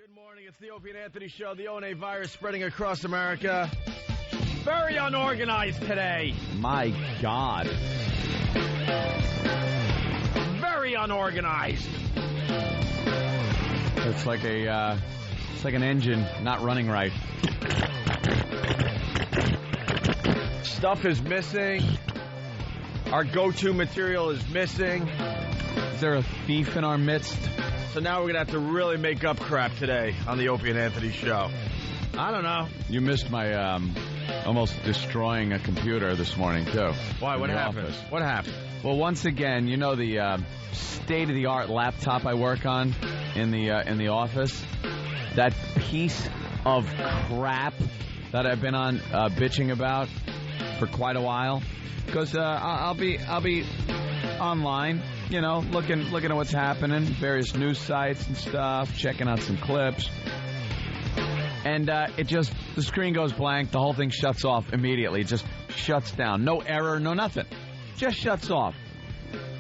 Good morning. It's the Opie and Anthony Show. The O&A virus spreading across America. Very unorganized today. My God. Very unorganized. It's like an engine not running right. Stuff is missing. Our go-to material is missing. Is there a thief in our midst? So now we're going to have to really make up crap today on the Opie and Anthony Show. I don't know. You missed my almost destroying a computer this morning, too. Why? What happened? Office. What happened? Well, once again, you know the state-of-the-art laptop I work on in the office? That piece of crap that I've been on bitching about for quite a while. Because I'll be online, you know, looking at what's happening, various news sites and stuff, checking out some clips. And the screen goes blank, the whole thing shuts off immediately. It just shuts down. No error, no nothing. Just shuts off.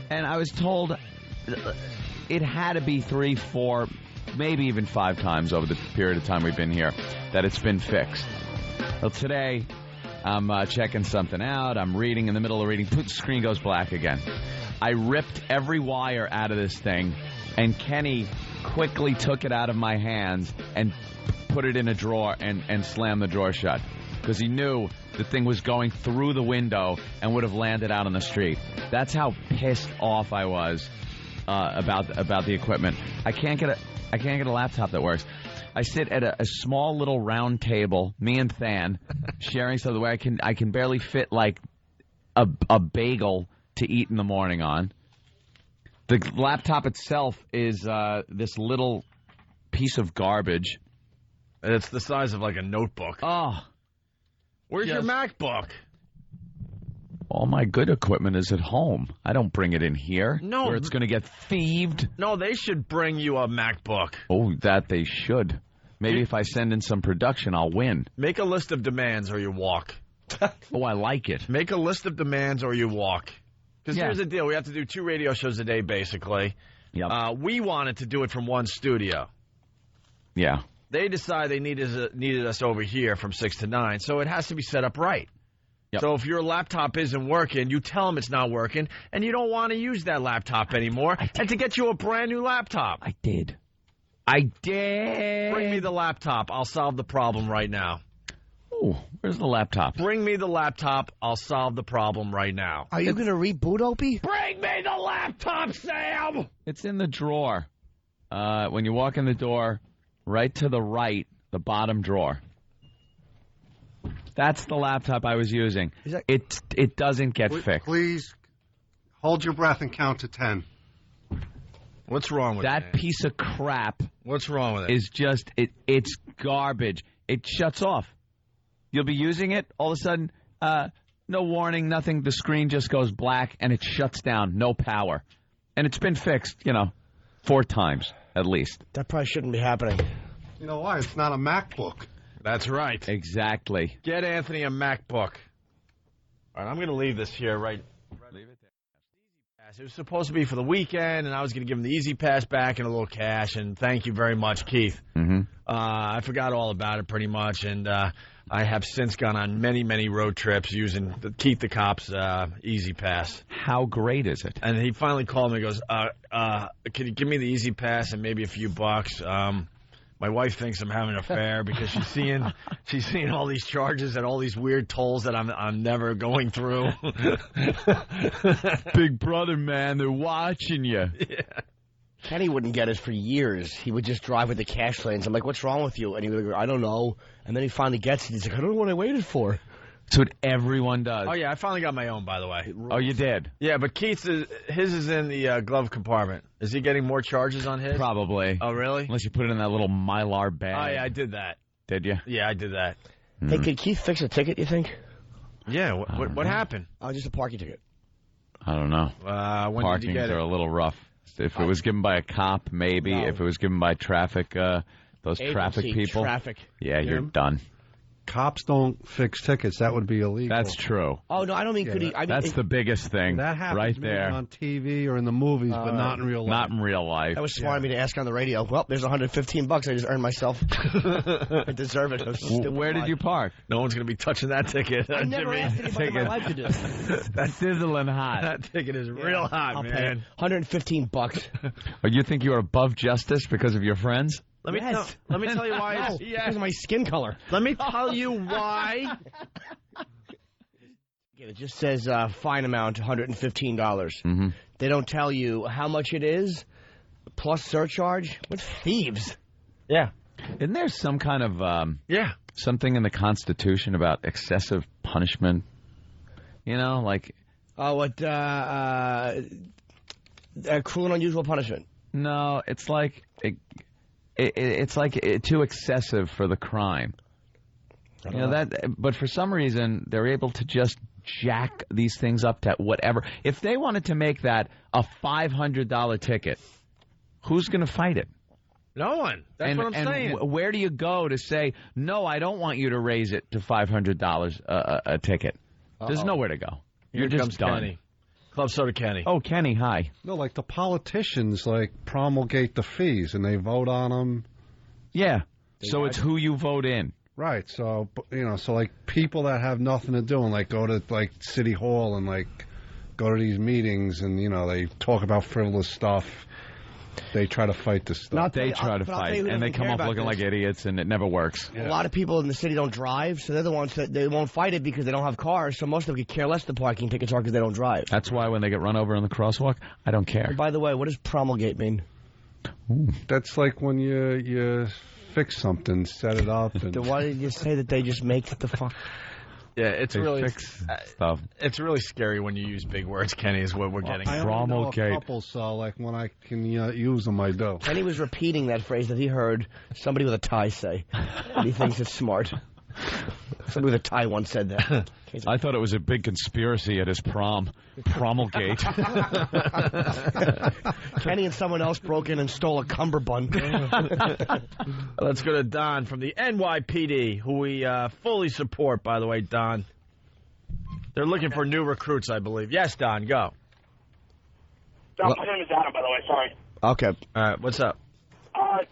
And I was told it had to be 3, 4, maybe even 5 times over the period of time we've been here that it's been fixed. Well, today, I'm checking something out. I'm reading in the middle of reading. The screen goes black again. I ripped every wire out of this thing, and Kenny quickly took it out of my hands and put it in a drawer and slammed the drawer shut because he knew the thing was going through the window and would have landed out on the street. That's how pissed off I was about the equipment. I can't get a laptop that works. I sit at a small little round table, me and Than, sharing so the way I can barely fit like a bagel to eat in the morning on. The laptop itself is this little piece of garbage. It's the size of like a notebook. Oh. Where's your MacBook? All my good equipment is at home. I don't bring it in here. No. Where it's going to get thieved. No, they should bring you a MacBook. Oh, that they should. Maybe if I send in some production, I'll win. Make a list of demands or you walk. Oh, I like it. Make a list of demands or you walk. Because here's the deal. We have to do 2 radio shows a day, basically. Yep. We wanted to do it from one studio. Yeah. They decided they needed us over here from 6 to 9, so it has to be set up right. Yep. So if your laptop isn't working, you tell them it's not working, and you don't want to use that laptop anymore, and to get you a brand-new laptop. I did. Bring me the laptop. I'll solve the problem right now. Oh, where's the laptop? Bring me the laptop. I'll solve the problem right now. Are you going to reboot, Opie? Bring me the laptop, Sam! It's in the drawer. When you walk in the door, right to the right, the bottom drawer. That's the laptop I was using. It doesn't get fixed. Please hold your breath and count to 10. What's wrong with that piece of crap? What's wrong with it? Is just it's garbage. It shuts off. You'll be using it, all of a sudden, no warning, nothing. The screen just goes black and it shuts down. No power, and it's been fixed, 4 times at least. That probably shouldn't be happening. You know why? It's not a MacBook. That's right. Exactly. Get Anthony a MacBook. All right, I'm going to leave this here right. Leave it there. It was supposed to be for the weekend, and I was going to give him the Easy Pass back and a little cash, and thank you very much, Keith. Mm-hmm. I forgot all about it pretty much, and I have since gone on many, many road trips using the Keith the Cop's Easy Pass. How great is it? And he finally called me and goes, can you give me the Easy Pass and maybe a few bucks? My wife thinks I'm having an affair because she's seeing all these charges and all these weird tolls that I'm never going through. Big brother, man, they're watching you. Yeah. Kenny wouldn't get it for years. He would just drive with the cash lanes. I'm like, what's wrong with you? And he would go, I don't know. And then he finally gets it. He's like, I don't know what I waited for. That's what everyone does. Oh, yeah, I finally got my own, by the way. Oh, you did? Yeah, but Keith's his is in the glove compartment. Is he getting more charges on his? Probably. Oh, really? Unless you put it in that little Mylar bag. Oh, yeah, I did that. Did you? Yeah, I did that. Hey, could Keith fix a ticket, you think? Yeah, what happened? Just a parking ticket. I don't know. When Parkings did you get it? are a little rough. If it was given by a cop, maybe. No. If it was given by traffic, those Agency, traffic people. Traffic. Yeah, you're done. cops don't fix tickets. That would be illegal. That's true. Oh, no, I don't mean could he. I mean, That's the biggest thing That happens right maybe there. on TV or in the movies, but not in real life. Not in real life. That was smart of me to ask on the radio. Well, there's $115 I just earned myself. I deserve it. Where did you park? No one's going to be touching that ticket. I never Jimmy. asked anybody in my life to do. That's sizzling hot. That ticket is real hot, I'll pay man. it. $115. Oh, you think you are above justice because of your friends? Let me Yes. let me tell you why. No, because of my skin color. Let me tell you why. It just says fine amount, $115. Mm-hmm. They don't tell you how much it is, plus surcharge. What thieves? Yeah. Isn't there some kind of Yeah. something in the Constitution about excessive punishment? You know, like Oh, what? Cruel and unusual punishment. no, it's like it's like too excessive for the crime. You know that, but for some reason they're able to just jack these things up to whatever. If they wanted to make that a $500 ticket, who's going to fight it? No one. That's what I'm saying. Where do you go to say no? I don't want you to raise it to $500 a ticket. There's nowhere to go. You're Here just comes done. Kenny. Club Soda Kenny. Oh, Kenny, hi. No, like the politicians, like promulgate the fees and they vote on them. Yeah. So it's who you vote in. Right. So so like people that have nothing to do and like go to like City Hall and like go to these meetings and they talk about frivolous stuff. They try to fight this stuff. They try to fight, and they come up looking like idiots, and it never works. A lot of people in the city don't drive, so they're the ones that they won't fight it because they don't have cars. So most of them could care less the parking tickets are because they don't drive. That's why when they get run over in the crosswalk, I don't care. And by the way, what does promulgate mean? That's like when you fix something, set it up. And Then why did you say that they just make the fun? Yeah, it's They really fix stuff. It's really scary when you use big words, Kenny, is what we're getting. I only know a Promulgate. couple, so like when I can use them, I do. Kenny was repeating that phrase that he heard somebody with a tie say, and he thinks it's smart. Somebody with a tie once said that. I thought it was a big conspiracy at his prom. Promulgate. Kenny and someone else broke in and stole a cummerbund. Let's go to Don from the NYPD, who we fully support, by the way, Don. They're looking for new recruits, I believe. Yes, Don, go. No, my name is Adam, by the way. Sorry. Okay. All right, what's up?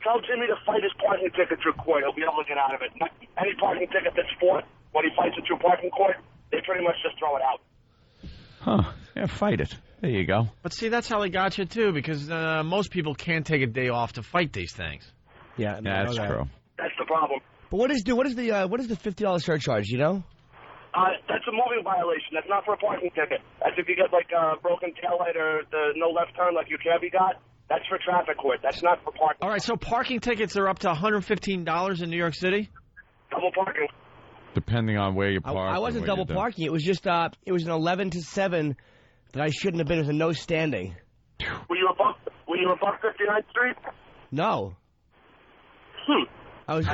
Tell Jimmy to fight his parking ticket through court. He'll be able to get out of it. Any parking ticket that's fought when he fights it through parking court, they pretty much just throw it out. Huh. Yeah, fight it. There you go. But see, that's how they got you, too, because most people can't take a day off to fight these things. Yeah, Yeah, that's true. That's the problem. But what is the $50 surcharge? You know? That's a moving violation. That's not for a parking ticket. That's if you get like a broken taillight or the no left turn like your cabbie got. That's for traffic court. That's not for parking. All right, so parking tickets are up to $115 in New York City? Double parking. Depending on where you park. I wasn't double parking. It was just it was an 11 to 7 that I shouldn't have been. It was a no standing. Were you above 59th Street? No. I was.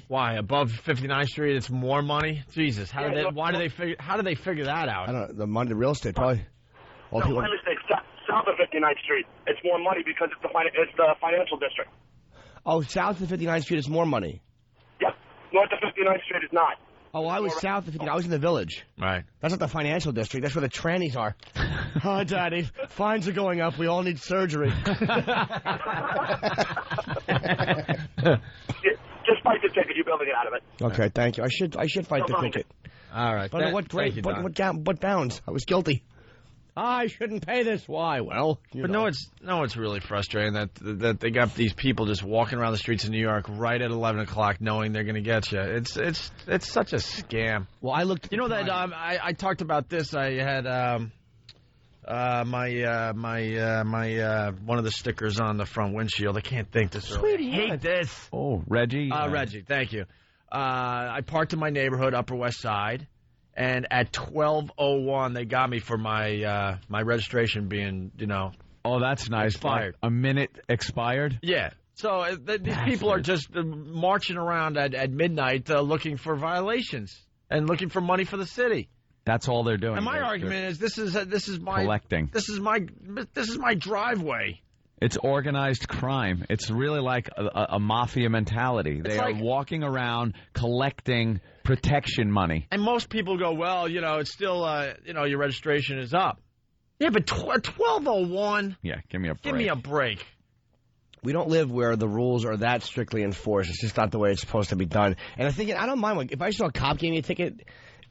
Why, above 59th Street, it's more money? Jesus, how did they figure that out? I don't know. The money, the real estate, probably. All No, people. my mistake. South of 59th Street. It's more money because it's the financial district. Oh, south of 59th Street is more money. Yep. North of 59th Street is not. Oh, I was south of 59th. I was in the village. Right. That's not the financial district. That's where the trannies are. Oh, Daddy, fines are going up. We all need surgery. Just fight the ticket. You'll be able to get out of it. Okay, thank you. I should fight the ticket. All right. But what bounds? I was guilty. I shouldn't pay this. Why? Well, it's really frustrating that they got these people just walking around the streets of New York right at 11 o'clock, knowing they're going to get you. It's such a scam. Well, I looked. You know that I talked about this. I had my one of the stickers on the front windshield. I can't think this early. Sweetie, I hate this. Oh, Reggie. Reggie, thank you. I parked in my neighborhood, Upper West Side. And at 12:01, they got me for my my registration being, Oh, that's nice. Expired. A minute expired? Yeah. So these people are just marching around at midnight looking for violations and looking for money for the city. That's all they're doing. And my argument is this is my collecting. This is my driveway. It's organized crime. It's really like a mafia mentality. They are walking around collecting protection money. And most people go, well, it's still, your registration is up. Yeah, but 1201. Yeah, give me a break. Give me a break. We don't live where the rules are that strictly enforced. It's just not the way it's supposed to be done. And I don't mind if I saw a cop give me a ticket.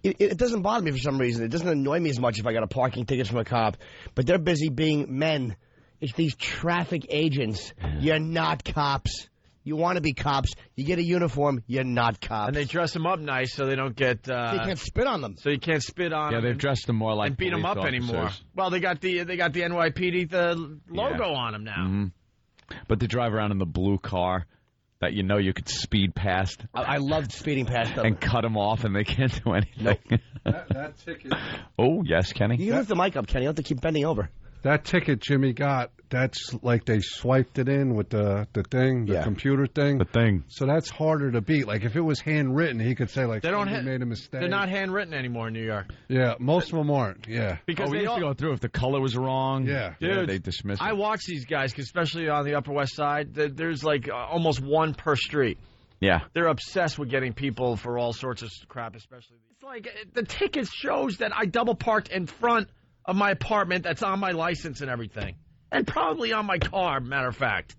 It doesn't bother me for some reason. It doesn't annoy me as much if I got a parking ticket from a cop. But they're busy being men. It's these traffic agents. You're not cops. You want to be cops. You get a uniform. You're not cops. And they dress them up nice so they don't get... so you can't spit on them. So you can't spit on them. Yeah, they've dressed them more like and beat them up officers. anymore. Well, they got the NYPD logo on them now. Mm-hmm. But to drive around in the blue car that you could speed past. I loved speeding past them. And cut them off and they can't do anything. Nope. that ticket. Oh, yes, Kenny? You can lift the mic up, Kenny. You don't have to keep bending over. That ticket Jimmy got, that's like they swiped it in with the thing, the computer thing. The thing. So that's harder to beat. Like if it was handwritten, he could say like, made a mistake. They're not handwritten anymore in New York. Yeah, most of them aren't. Yeah. Because we used to go through if the color was wrong. Yeah. Dude, they dismiss it. I watch these guys, especially on the Upper West Side. There's like almost one per street. Yeah. They're obsessed with getting people for all sorts of crap, especially. It's like the ticket shows that I double parked in front of my apartment that's on my license and everything. And probably on my car, matter of fact.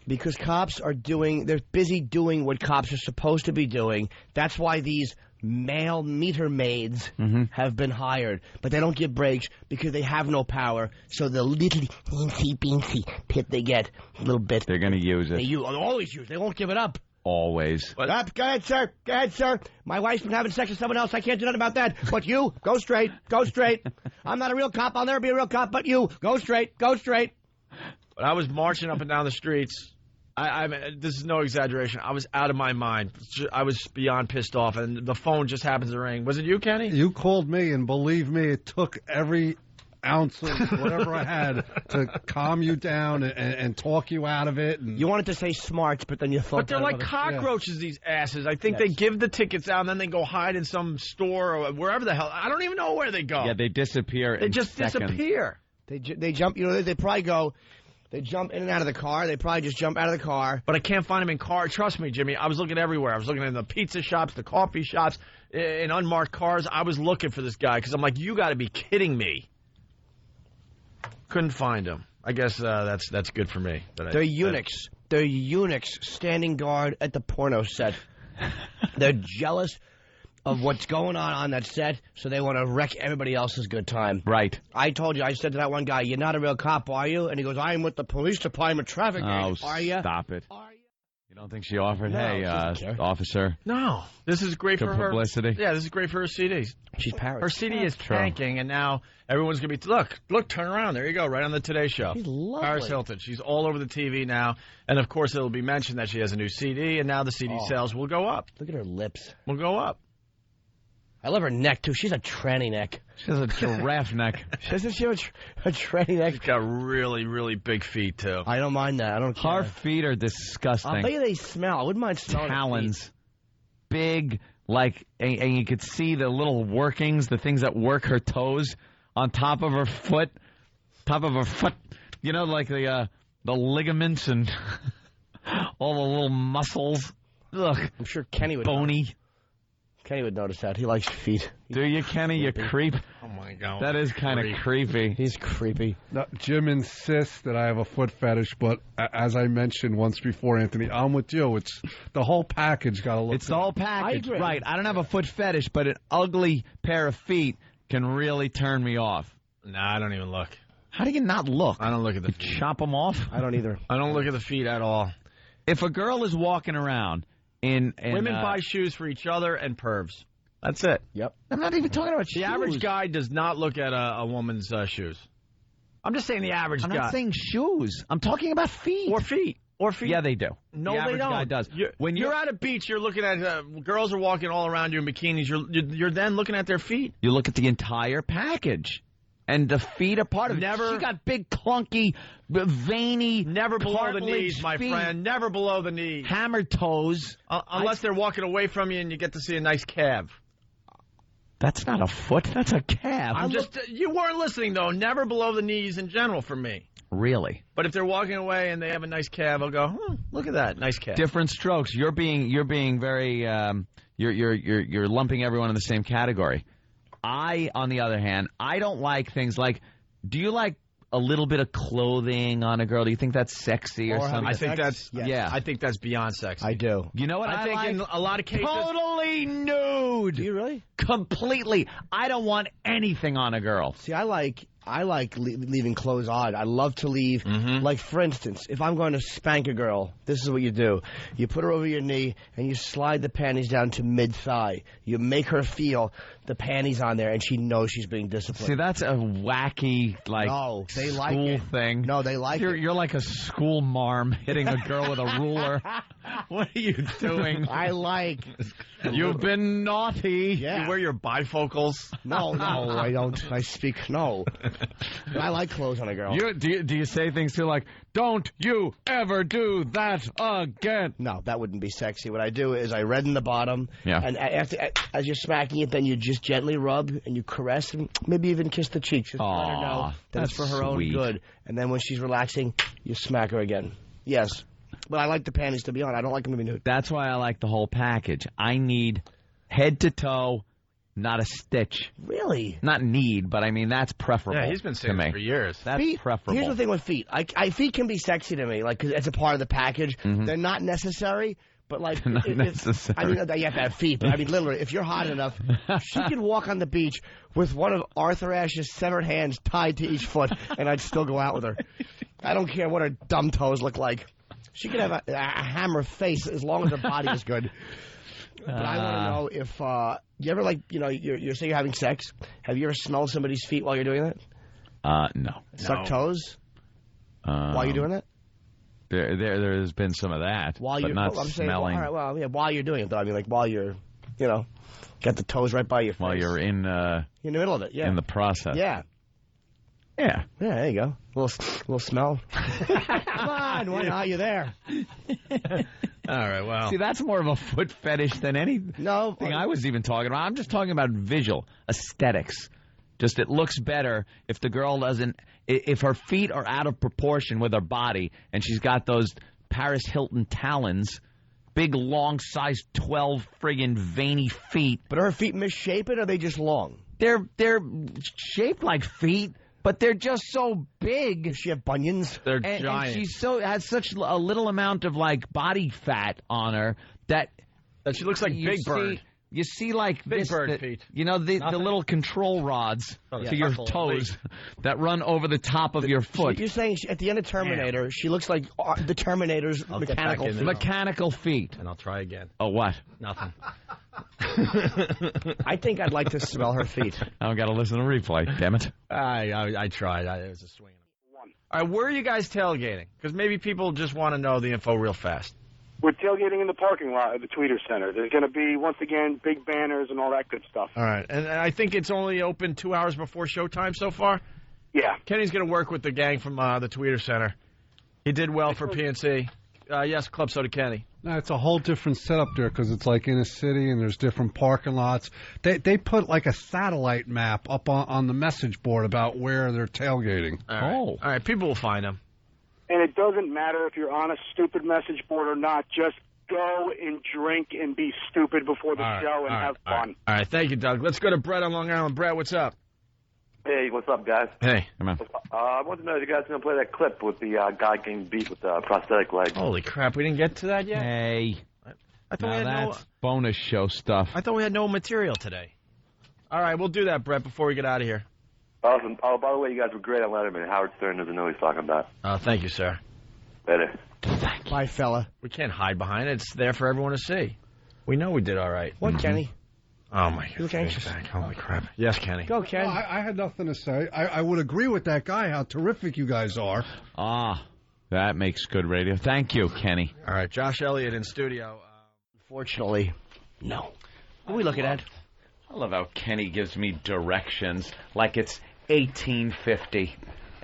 Because cops they're busy doing what cops are supposed to be doing. That's why these male meter maids have been hired. But they don't get breaks because they have no power. So the little teensy pit they get, a little bit. They're going to use it. They always use it. They won't give it up. Always. Go ahead, sir. Go ahead, sir. My wife's been having sex with someone else. I can't do nothing about that. But you, go straight. Go straight. I'm not a real cop. I'll never be a real cop. But you, go straight. Go straight. When I was marching up and down the streets, this is no exaggeration. I was out of my mind. I was beyond pissed off, and the phone just happens to ring. Was it you, Kenny? You called me, and believe me, it took every ounce of whatever I had to calm you down and talk you out of it. And you wanted to say smarts, but then you thought... But they're like cockroaches, these asses. I think they give the tickets out, and then they go hide in some store or wherever the hell. I don't even know where they go. Yeah, they disappear They just disappear. They jump, they probably go... They jump in and out of the car. They probably just jump out of the car. But I can't find them in car. Trust me, Jimmy. I was looking everywhere. I was looking in the pizza shops, the coffee shops, in unmarked cars. I was looking for this guy because I'm like, you got to be kidding me. Couldn't find him. I guess that's good for me. They're eunuchs. They're eunuchs standing guard at the porno set. They're jealous of what's going on that set, so they want to wreck everybody else's good time. Right. I told you, I said to that one guy, you're not a real cop, are you? And he goes, I'm with the police department traffic. Oh, are you? Stop it. Are you? You don't think she offered, No, hey, officer? No. This is great for her. Publicity? Yeah, this is great for her CDs. She's Paris. Her CD is tanking, and now everyone's going to be, look, turn around. There you go, right on the Today Show. She's lovely. Paris Hilton. She's all over the TV now. And, of course, it'll be mentioned that she has a new CD, and now the CD sales will go up. Look at her lips. Will go up. I love her neck, too. She's a tranny neck. She has a giraffe neck. Doesn't she have a tranny neck? She's got really, really big feet, too. I don't mind that. I don't care. Her feet are disgusting. I'll bet you they smell. I wouldn't mind smelling talons. Big, and you could see the little workings, the things that work her toes on top of her foot. You know, like the ligaments and all the little muscles. Ugh. I'm sure Kenny would. Bony. Kenny would notice that. He likes feet. Do you, Kenny? You creep. Oh, my God. That is kind of creepy. He's creepy. No, Jim insists that I have a foot fetish, but as I mentioned once before, Anthony, I'm with you. It's the whole package got to look It's the whole package. Right. I don't have a foot fetish, but an ugly pair of feet can really turn me off. Nah, I don't even look. How do you not look? I don't look at the feet. Chop them off? I don't either. I don't look at the feet at all. If a girl is walking around in women buy shoes for each other and pervs. That's it. Yep. I'm not even talking about shoes. The average guy does not look at a woman's shoes. I'm just saying the average guy. I'm not saying shoes. I'm talking about feet. Or feet. Yeah, they do. No, the average they don't. guy does. When you're at a beach, you're looking at girls are walking all around you in bikinis. You're then looking at their feet. You look at the entire package. And the feet are part of it. She got big, clunky, veiny, never below the knees, my friend. Never below the knees. Hammer toes. Unless they're walking away from you and you get to see a nice calf. That's not a foot. That's a calf. I'm just. You weren't listening though. Never below the knees in general for me. Really? But if they're walking away and they have a nice calf, I'll go. Look at that, nice calf. Different strokes. You're being very. You're lumping everyone in the same category. I, on the other hand, I don't like things like. Do you like a little bit of clothing on a girl? Do you think that's sexy or something? I think that's yeah. I think that's beyond sexy. I do. You know what I think like? in a lot of cases. Totally nude. Do you really? Completely. I don't want anything on a girl. See, I like leaving clothes on. I love to leave. Like, for instance, if I'm going to spank a girl, this is what you do. You put her over your knee, and you slide the panties down to mid-thigh. You make her feel the panties on there, and she knows she's being disciplined. See, that's a wacky, like, no, they school like it. thing. No, they like it. You're like a school marm hitting a girl with a ruler. What are you doing? I like. You've been naughty. Yeah. You wear your bifocals. No, I don't. I speak no. But I like clothes on a girl. Do you say things too like, don't you ever do that again? No, that wouldn't be sexy. What I do is I redden the bottom. Yeah. And as you're smacking it, then you just gently rub and you caress and maybe even kiss the cheeks. Just to let her know that it's for her own good. And then when she's relaxing, you smack her again. Yes. But I like the panties to be on. I don't like them to be nude. That's why I like the whole package. I need head to toe, not a stitch. Really? Not need, but I mean, that's preferable. Yeah, he's been saying to it me. for years. That's feet, preferable. Here's the thing with feet. Feet can be sexy to me, like, 'cause it's a part of the package. They're not necessary, but, like, Not necessary. I mean, you have to have feet, but I mean, literally, if you're hot enough, she can walk on the beach with one of Arthur Ashe's severed hands tied to each foot, and I'd still go out with her. I don't care what her dumb toes look like. She could have a hammer face as long as her body is good. But I want to know if you ever, like, you're saying you're having sex. Have you ever smelled somebody's feet while you're doing that? No. Suck toes while you're doing that? There's been some of that, While but you're, not I'm saying, smelling. all right, well, yeah, while you're doing it, though. I mean, like, while you're, got the toes right by your face. While you're in the middle of it, yeah. in the process. Yeah. Yeah. Yeah, there you go. Little smell. Come on, why not? You're there. All right, well. See, that's more of a foot fetish than anything I was even talking about. I'm just talking about visual aesthetics. Just it looks better if the girl doesn't, if her feet are out of proportion with her body and she's got those Paris Hilton talons, big, long, size 12 friggin' veiny feet. But are her feet misshapen or are they just long? They're shaped like feet. But they're just so big. Does she have bunions? They're and giant. And she has such a little amount of, like, body fat on her that she looks like Big Bird. You see, like, Big Bird feet. The little control rods to your toes that run over the top of your foot. So you're saying at the end of Terminator, she looks like the Terminator's mechanical feet. Mechanical feet. And I'll try again. Oh, what? Nothing. I think I'd like to smell her feet. I don't got to listen to replay, damn it. I tried. It was a swing. All right, where are you guys tailgating? Because maybe people just want to know the info real fast. We're tailgating in the parking lot of the Tweeter Center. There's going to be, once again, big banners and all that good stuff. All right, and I think it's only open 2 hours before showtime so far? Yeah. Kenny's going to work with the gang from the Tweeter Center. He did well for PNC. Yes, Club Soda Kenny. No, it's a whole different setup there because it's like in a city and there's different parking lots. They put like a satellite map up on the message board about where they're tailgating. All right, people will find them. And it doesn't matter if you're on a stupid message board or not. Just go and drink and be stupid before the show and have fun. All right, thank you, Doug. Let's go to Brett on Long Island. Brett, what's up? Hey, what's up, guys? Hey. Come on. I want to know if you guys are going to play that clip with the guy getting beat with the prosthetic leg. Holy crap, we didn't get to that yet? Hey. I thought we had that's bonus show stuff. I thought we had no material today. All right, we'll do that, Brett, before we get out of here. Awesome. Oh, by the way, you guys were great on Letterman. Howard Stern doesn't know what he's talking about. Thank you, sir. Later. Bye, fella. We can't hide behind it. It's there for everyone to see. We know we did all right. What, Kenny? Oh, my God. You look anxious. Holy crap. Yes, Kenny. Go, Ken. Well, I had nothing to say. I would agree with that guy how terrific you guys are. That makes good radio. Thank you, Kenny. All right, Josh Elliott in studio. Unfortunately, no. What are we looking at? I love how Kenny gives me directions like it's 1850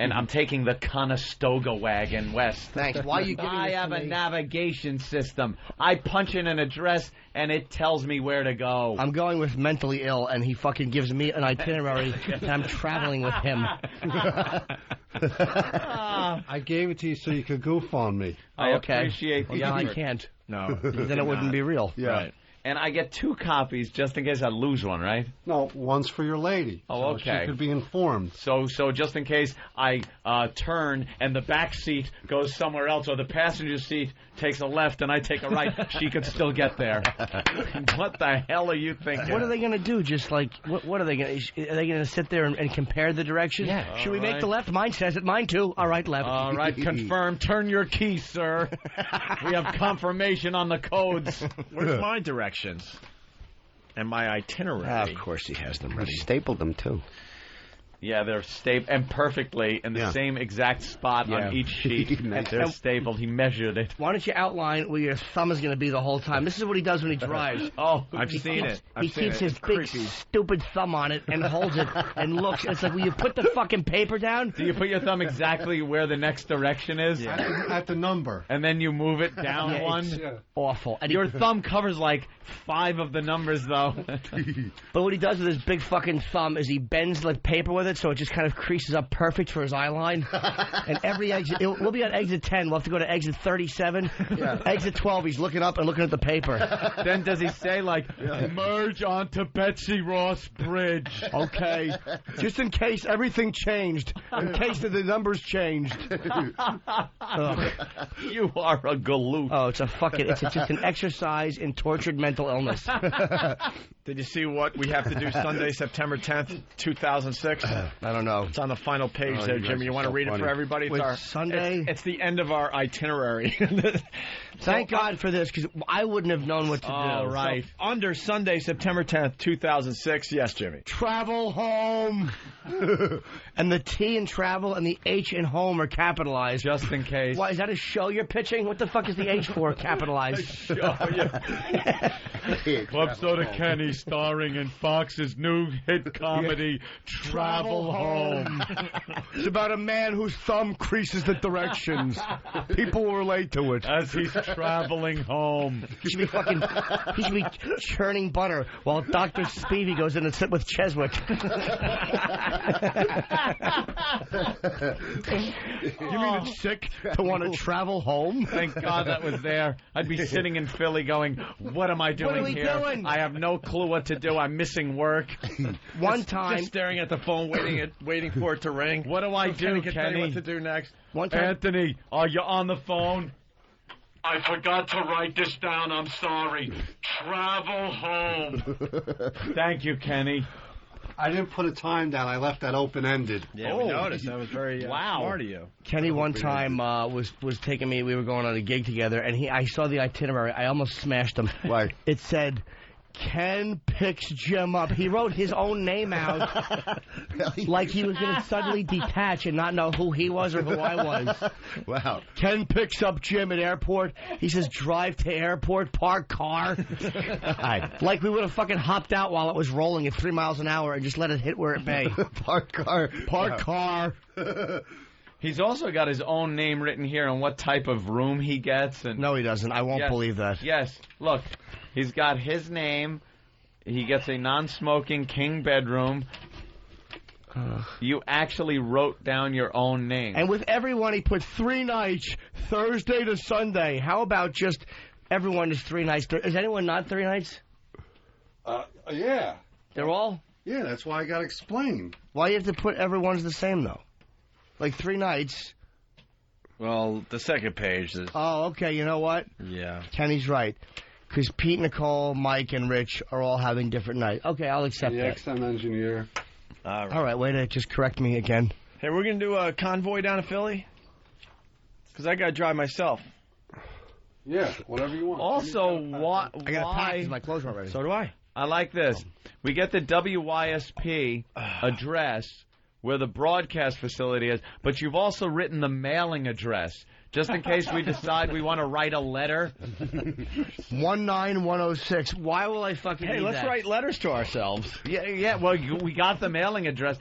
and I'm taking the Conestoga wagon west. Thanks. Why are you giving I this to have a me? navigation system. I punch in an address, and it tells me where to go. I'm going with mentally ill, and he fucking gives me an itinerary, and I'm traveling with him. I gave it to you so you could goof on me. I Okay. appreciate the Yeah, I effort. can't. No. Then it wouldn't be real. Yeah. Right. And I get 2 copies just in case I lose one, right? No, one's for your lady. Oh, So okay. she could be informed. So just in case I turn and the back seat goes somewhere else, or the passenger seat takes a left and I take a right, she could still get there. What the hell are you thinking? What are they going to do? Just like, what are they going to... Are they going to sit there and compare the directions? Yeah. Should we All make right. the left? Mine says it. Mine too. All right, left. All right, confirm. Turn your key, sir. We have confirmation on the codes. Where's my directions? And my itinerary. Of course he has them He ready. stapled them, too. Yeah, they're stapled and perfectly in the same exact spot on each sheet. They're stapled. He measured it. Why don't you outline where your thumb is going to be the whole time? This is what he does when he drives. Oh, I've seen it. He I've seen keeps it. his It's big, creepy. stupid thumb on it and holds it and looks. It's like, will you put the fucking paper down? do you put your thumb exactly where the next direction is? At the number. And then you move it down Yeah, one? it's awful. And Your thumb covers like 5 of the numbers, though. But what he does with his big fucking thumb is he bends the paper with it so it just kind of creases up perfect for his eye line. And every exit, we'll be on exit 10. We'll have to go to exit 37. Exit 12, he's looking up and looking at the paper. Then does he say, like, merge onto Betsy Ross Bridge? Okay. Just in case everything changed. In case the numbers changed. Ugh. You are a galoot. Oh, it's just an exercise in tortured mental illness. Did you see what we have to do Sunday, September 10th, 2006? I don't know. It's on the final page Oh, there, you guys Jimmy. You are want to so read it funny. for everybody? Wait, Sunday? It's the end of our itinerary. Thank God for this, because I wouldn't have known what to do. All right. So, under Sunday, September 10th, 2006. Yes, Jimmy. Travel home. And the T in travel and the H in home are capitalized. Just in case. Why, is that a show you're pitching? What the fuck is the H for capitalized? Club Soda Kenny starring in Fox's new hit comedy, Travel Home. It's about a man whose thumb creases the directions. People will relate to it. As he's traveling home. He should be churning butter while Dr. Spivey goes in and sit with Cheswick. You mean it's sick to want to travel home? Thank God that was there. I'd be sitting in Philly going, what am I doing are we here? doing? I have no clue what to do. I'm missing work. One time, Just staring at the phone, waiting for it to ring. What do I do, Can tell you Kenny? what to do next. one time, Anthony, are you on the phone? I forgot to write this down. I'm sorry. Travel home. Thank you, Kenny. I didn't put a time down. I left that open-ended. Yeah, we noticed. That was very smart of you. Kenny one time was taking me. We were going on a gig together, and I saw the itinerary. I almost smashed him. Why? It said, Ken picks Jim up. He wrote his own name out like he was going to suddenly detach and not know who he was or who I was. Wow. Ken picks up Jim at airport. He says, drive to airport, park car. Like we would have fucking hopped out while it was rolling at 3 miles an hour and just let it hit where it may. Park car. Park car. He's also got his own name written here and what type of room he gets. And No, he doesn't. I won't Yes. believe that. Yes. Look, he's got his name. He gets a non-smoking king bedroom. You actually wrote down your own name. And with everyone, he put 3 nights, Thursday to Sunday. How about just everyone is 3 nights? Is anyone not 3 nights? Yeah. They're all? Yeah, that's why I got to explain. Why do you have to put everyone's the same, though? Like 3 nights. Well, the second page is... Oh, okay, you know what? Yeah. Kenny's right. Because Pete, Nicole, Mike, and Rich are all having different nights. Okay, I'll accept The that. XM engineer. All right. All right, way to just correct me again. Hey, we're going to do a convoy down to Philly? Because I got to drive myself. Yeah, whatever you want. Also, why? I got to pack because my clothes aren't ready. So do I. I like this. We get the WYSP address where the broadcast facility is, but you've also written the mailing address, just in case we decide we want to write a letter. 19106. Why will I fucking Hey, need let's that? write letters to ourselves. Yeah, well, we got the mailing address.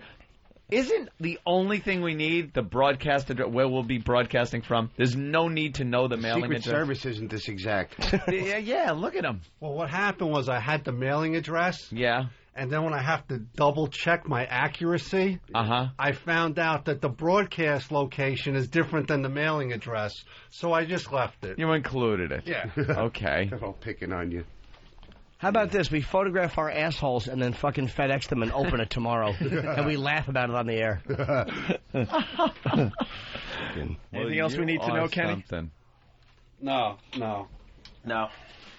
Isn't the only thing we need the broadcast address where we'll be broadcasting from? There's no need to know the mailing Secret address. Service isn't this exact. Yeah, look at them. Well, what happened was I had the mailing address, Yeah. and then when I have to double check my accuracy, I found out that the broadcast location is different than the mailing address, so I just left it. You included it. Yeah. Okay. They're all picking on you. How about this? We photograph our assholes and then fucking FedEx them and open it tomorrow. And we laugh about it on the air. Anything else we need to know, Kenny? Something. No.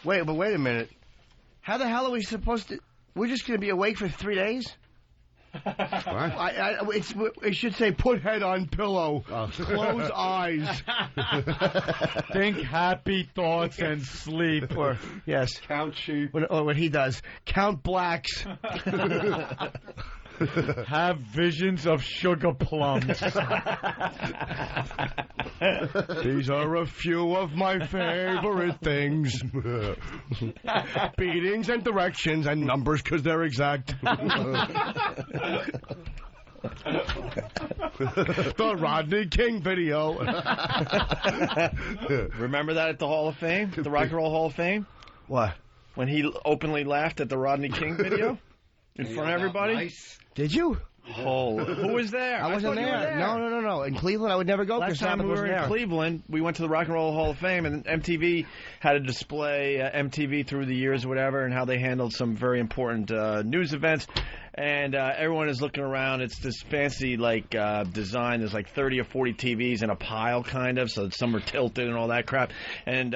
Wait a minute. How the hell are we supposed to... We're just going to be awake for 3 days? What? It should say, put head on pillow, close eyes. Think happy thoughts and sleep. Or, yes. Count sheep. What he does. Count blacks. Have visions of sugar plums. These are a few of my favorite things. Beatings and directions and numbers because they're exact. The Rodney King video. Remember that at the Hall of Fame? The Rock and Roll Hall of Fame? What? When he openly laughed at the Rodney King video? In front of everybody? Nice. Did you? Who was there? I wasn't thought you were there. No. In Cleveland, I would never go. Last time we were in Cleveland, we went to the Rock and Roll Hall of Fame, and MTV had a display, MTV through the years or whatever, and how they handled some very important news events. And everyone is looking around. It's this fancy, design. There's 30 or 40 TVs in a pile, kind of, so some are tilted and all that crap. And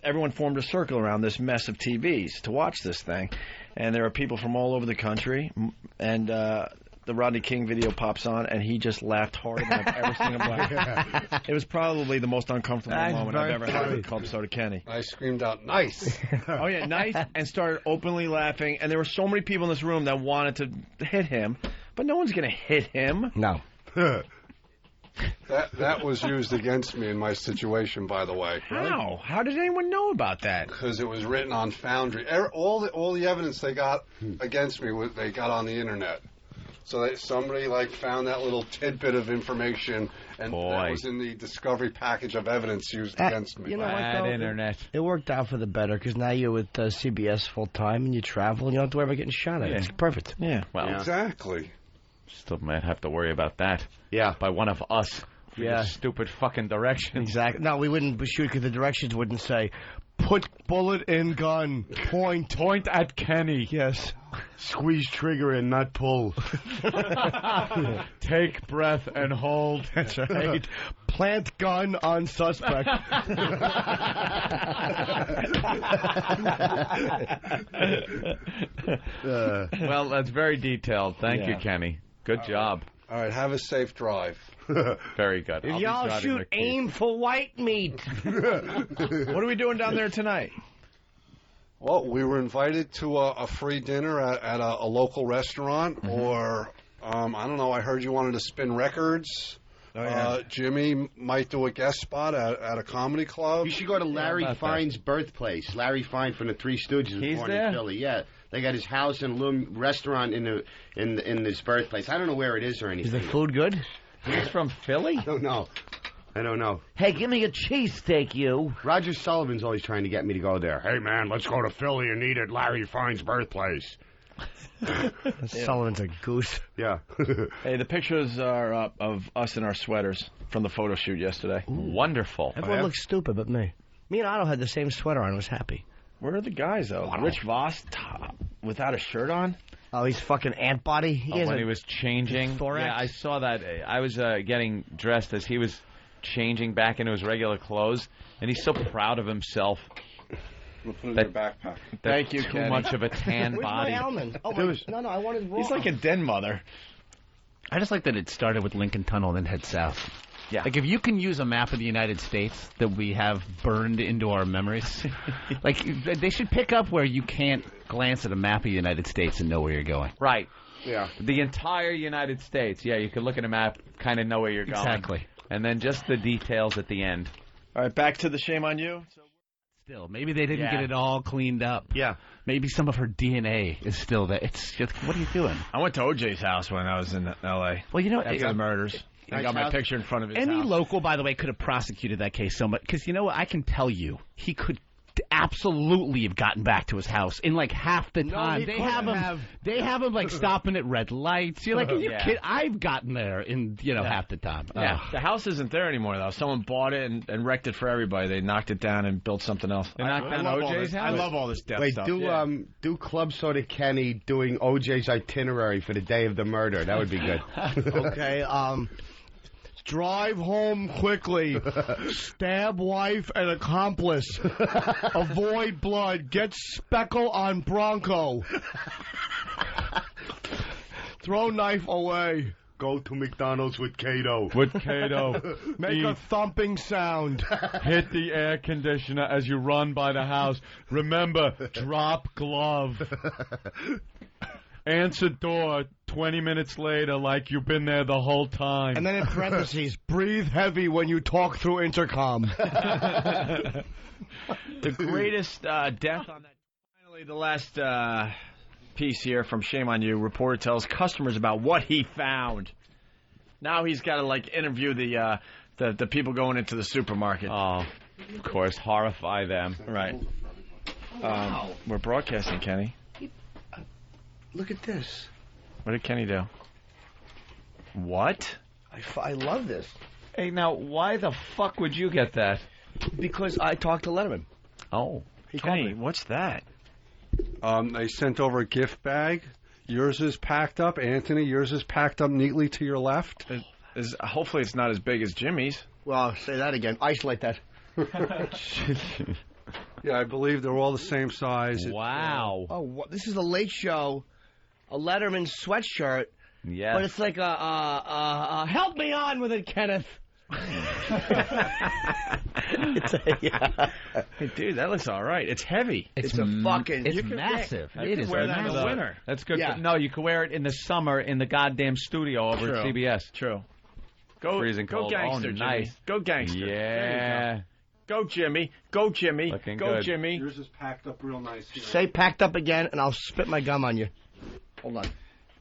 everyone formed a circle around this mess of TVs to watch this thing. And there are people from all over the country, and the Rodney King video pops on, and he just laughed harder than I've ever seen him laugh. It was probably the most uncomfortable moment I've ever had at Club Soda Kenny. I screamed out, nice. Oh, yeah, nice, and started openly laughing. And there were so many people in this room that wanted to hit him, but no one's going to hit him. No. That was used against me in my situation, by the way. How? How did anyone know about that? Because it was written on Foundry. All the evidence they got against me, they got on the internet. So somebody found that little tidbit of information, and that was in the discovery package of evidence used against me. You know what, Bad though? internet. It worked out for the better because now you're with CBS full time and you travel and you don't have to worry about getting shot at. Yeah. It's perfect. Yeah. Well, Exactly. still might have to worry about that. Yeah. By one of us. For Yeah. your stupid fucking directions. Exactly. No, we wouldn't shoot because the directions wouldn't say, put bullet in gun, point. Point at Kenny. Yes. Squeeze trigger and not pull. Take breath and hold. That's right. Plant gun on suspect. Well, that's very detailed. Thank you, Kenny. Good job. All right, have a safe drive. Very good. If I'll be y'all driving shoot, the Keith. aim for white meat. What are we doing down there tonight? Well, we were invited to a free dinner at a local restaurant, or I don't know. I heard you wanted to spin records. Oh, yeah. Jimmy might do a guest spot at a comedy club. You should go to Larry about Fine's birthplace. Larry Fine from the Three Stooges was He's born there? in Philly. Yeah, they got his house and a little restaurant in his birthplace. I don't know where it is or Is anything. the food good? He's from Philly? I don't know. Hey, give me a cheesesteak, you. Roger Sullivan's always trying to get me to go there. Hey, man, let's go to Philly and eat at Larry Fine's birthplace. Sullivan's a goose. Yeah. Hey, the pictures are up of us in our sweaters from the photo shoot yesterday. Wonderful. Everyone looks stupid but me. Me and Otto had the same sweater on. I was happy. Where are the guys, though? Rich Voss without a shirt on? Oh, he's fucking ant body. When he was changing. thorax. Yeah, I saw that. I was getting dressed as he was changing back into his regular clothes, and he's so proud of himself. We'll put it in your backpack. Thank you, Too Kenny. much of a tan Where's body. my almond? Oh, no, I wanted raw. He's like a den mother. I just like that it started with Lincoln Tunnel and then head south. Yeah. Like, if you can use a map of the United States that we have burned into our memories, like, they should pick up where you can't glance at a map of the United States and know where you're going. Right. Yeah. The entire United States. Yeah, you can look at a map, kind of know where you're going. Exactly. And then just the details at the end. All right, back to the shame on you. still. Maybe they didn't Yeah. get it all cleaned up. Yeah. Maybe some of her DNA is still there. It's just, what are you doing? I went to OJ's house when I was in L.A. Well, you know, after the murders. I got my picture in front of his any house. local, by the way, could have prosecuted that case so much. Because you know what? I can tell you, he could absolutely have gotten back to his house in like half the time. They have him like stopping at red lights. You're like, are you kidding? I've gotten there in half the time. Yeah, the house isn't there anymore though. Someone bought it and wrecked it for everybody. They knocked it down and built something else. They knocked down OJ's house. I love all this death Wait, stuff. do Club Soda Kenny doing OJ's itinerary for the day of the murder. That would be good. Okay, drive home quickly. Stab wife and accomplice. Avoid blood. Get speckle on Bronco. Throw knife away. Go to McDonald's with Kato. With Kato. Make a thumping sound. Hit the air conditioner as you run by the house. Remember, drop glove. Answer door 20 minutes later like you've been there the whole time. And then in parentheses, breathe heavy when you talk through intercom. The greatest death on that. Finally, the last piece here from Shame on You. Reporter tells customers about what he found. Now he's got to interview the people going into the supermarket. Oh, of course, horrify them. Right. Wow. We're broadcasting, Kenny. Look at this. What did Kenny do? What? I love this. Hey, now, why the fuck would you get that? Because I talked to Letterman. Oh. Kenny, what's that? They sent over a gift bag. Yours is packed up. Anthony, yours is packed up neatly to your left. Hopefully it's not as big as Jimmy's. Well, say that again. Isolate that. Yeah, I believe they're all the same size. Wow. This is a Late Show, a Letterman sweatshirt. Yes. But it's like help me on with it, Kenneth. Hey, dude, that looks all right. It's heavy. It's massive. It is wear that in the massive. winter. That's good. Yeah. No, you can wear it in the summer in the goddamn studio over at CBS. True. Go, Freezing go cold. gangster, Oh, Jimmy. nice. Go gangster. Yeah. Go, Jimmy. Go, Jimmy. Looking go, good. Jimmy. Yours is packed up real nice. Here. Say packed up again, and I'll spit my gum on you. Hold on.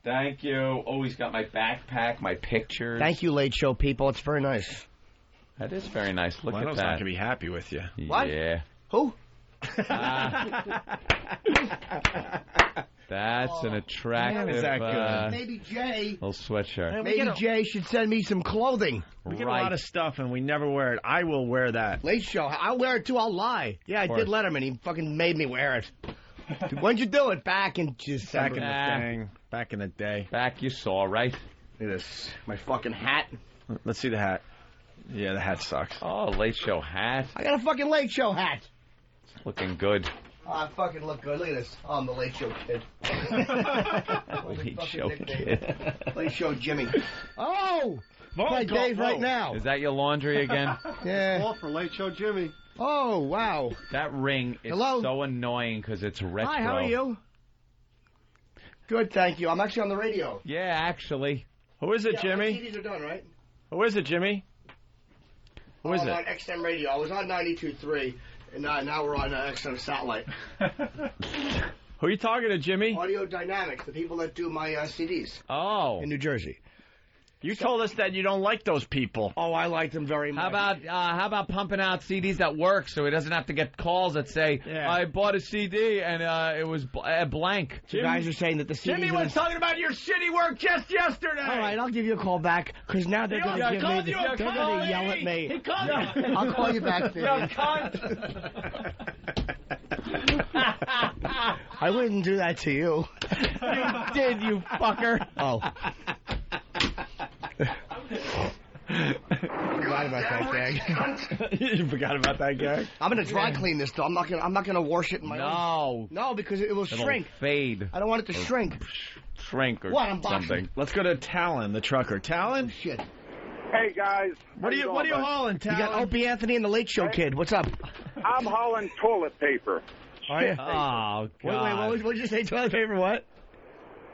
Thank you. Always got my backpack, my pictures. Thank you, Late Show people. It's very nice. That is very nice. Look at Leno's not that. going to be happy with you. What? Yeah. Who? That's an attractive Man, is that good? Maybe Jay. little sweatshirt. Maybe Jay should send me some clothing. We get a lot of stuff, and we never wear it. I will wear that. Late Show. I'll wear it, too. I'll lie. Yeah, I did Letterman. He fucking made me wear it. When'd you do it? Back in December. Back in the day. Back you saw, right? Look at this. My fucking hat. Let's see the hat. Yeah, the hat sucks. Oh, Late Show hat. I got a fucking Late Show hat. Looking good. Oh, I fucking look good. Look at this. Oh, I'm the Late Show kid. Late Show kid. Late Show Jimmy. Oh! My Dave right now. Is that your laundry again? Yeah. All for Late Show Jimmy. Oh, wow. That ring is so annoying because it's retro. Hi, how are you? Good, thank you. I'm actually on the radio. Yeah, actually. Who is it, Yeah, Jimmy? my CDs are done, right? Who is it, Jimmy? Who is I'm it? on XM radio. I was on 92.3, and now we're on XM satellite. Who are you talking to, Jimmy? Audio Dynamics, the people that do my CDs Oh. in New Jersey. You told us that you don't like those people. Oh, I like them very much. How about pumping out CDs that work so he doesn't have to get calls that say, I bought a CD and it was blank. You guys are saying that the CDs Jimmy was talking about your shitty work just yesterday. All right, I'll give you a call back, because now they're going to give me... They're going to yell at me. He called you. I'll call you back, Vivian. You cunt. I wouldn't do that to you. You did, you fucker. Oh. Forgot about that gag. You forgot about that gag? I'm gonna dry clean this though. I'm not gonna wash it in my own. No, because it will shrink. Fade. I don't want it to shrink. Shrink or What? I'm boxing. something. Let's go to Talon, the trucker. Talon? Shit. Hey guys, What are you hauling, You Talon? got Opie Anthony and the Late Show kid. What's up? I'm hauling toilet paper. Are you? Oh, God. Wait, what did you say? Toilet paper? What?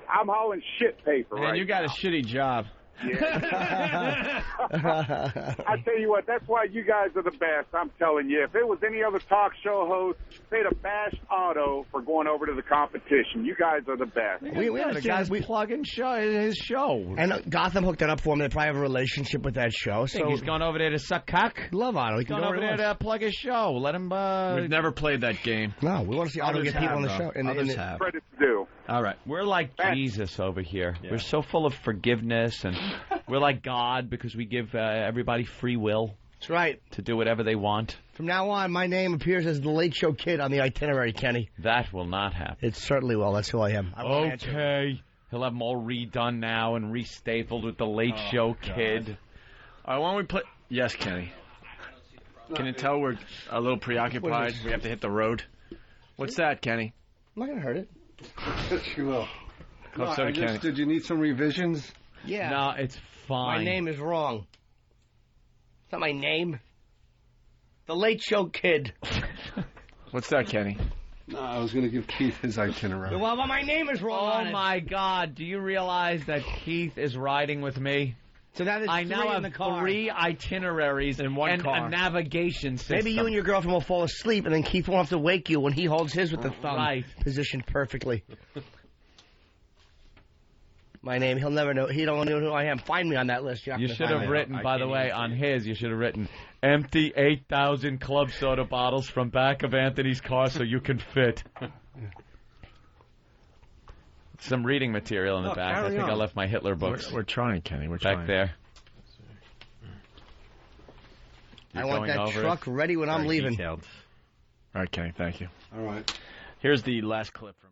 I'm hauling shit paper. Man, right you got now. a shitty job. Yeah. I tell you what, that's why you guys are the best. I'm telling you. If it was any other talk show host, they'd have bashed Otto for going over to the competition. You guys are the best. We have guys plugging his show. And Gotham hooked it up for him. They probably have a relationship with that show. So he's gone over there to suck cock. Love Otto. He's gone over there to plug his show. Let him. We've never played that game. No, we want to see Otto get people on the show. Others have. Credit to do. All right. We're like Jesus over here. Yeah. We're so full of forgiveness, and we're like God because we give everybody free will. That's right. To do whatever they want. From now on, my name appears as the Late Show Kid on the itinerary, Kenny. That will not happen. It certainly will. That's who I am. Okay. He'll have them all redone now and restapled with the Late Show Kid. All right, why don't we play... Yes, Kenny. Can you tell we're a little preoccupied? We have to hit the road. What's that, Kenny? I'm not going to hurt it. Yes, you will. Did you need some revisions? Yeah. No, it's fine. My name is wrong. It's not my name. The Late Show Kid. What's that, Kenny? No, I was going to give Keith his itinerary. Well, my name is wrong. Oh, my God. Do you realize that Keith is riding with me? So that is I now have in the car. 3 itineraries in one car. A navigation system. Maybe you and your girlfriend will fall asleep, and then Keith won't have to wake you when he holds his with the thumb positioned perfectly. My name, he'll never know. He don't know who I am. Find me on that list. You should have written, by the way, on his, you should have written, empty 8,000 club soda bottles from back of Anthony's car so you can fit. Some reading material in the back. I think I left my Hitler books. We're trying, Kenny. We're back there. I want that truck ready when I'm leaving. Detailed. All right, Kenny. Thank you. All right. Here's the last clip from...